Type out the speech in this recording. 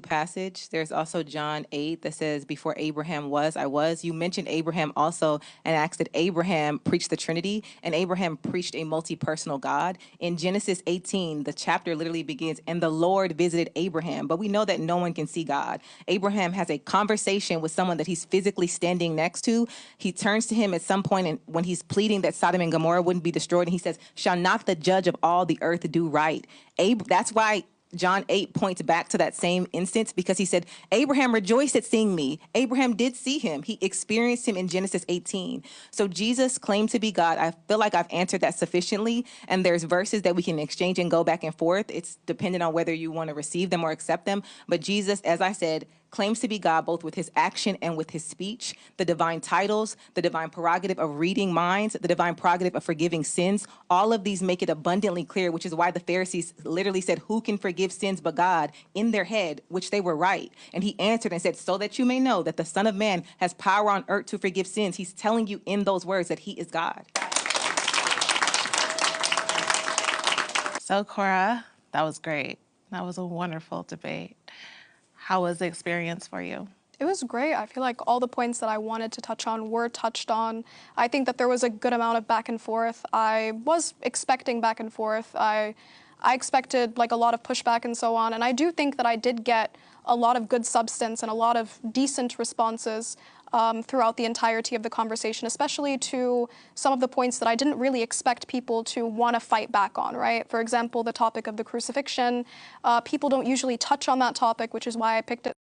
passage. There's also John 8 that says, before Abraham was, I was. You mentioned Abraham also and asked that Abraham preached the Trinity, and Abraham preached a multi-personal God. In Genesis 18, the chapter literally begins, and the Lord visited Abraham. But we know that no one can see God. Abraham has a conversation with someone that he's physically standing next to. He turns to him at some point, and when he's pleading that Sodom and Gomorrah wouldn't be destroyed, and he says, shall not the judge of all the earth do right? That's why John 8 points back to that same instance, because he said, Abraham rejoiced at seeing me. Abraham did see him. He experienced him in Genesis 18. So Jesus claimed to be God. I feel like I've answered that sufficiently. And there's verses that we can exchange and go back and forth. It's dependent on whether you want to receive them or accept them. But Jesus, as I said, claims to be God both with his action and with his speech. The divine titles, the divine prerogative of reading minds, the divine prerogative of forgiving sins, all of these make it abundantly clear, which is why the Pharisees literally said, who can forgive sins but God, in their head, which they were right. And he answered and said, so that you may know that the Son of Man has power on earth to forgive sins. He's telling you in those words that he is God. So Cora, that was great. That was a wonderful debate. How was the experience for you? It was great. I feel like all the points that I wanted to touch on were touched on. I think that there was a good amount of back and forth. I was expecting back and forth. I expected like a lot of pushback and so on. And I do think that I did get a lot of good substance and a lot of decent responses throughout the entirety of the conversation, especially to some of the points that I didn't really expect people to want to fight back on, right? For example, the topic of the crucifixion. People don't usually touch on that topic, which is why I picked it.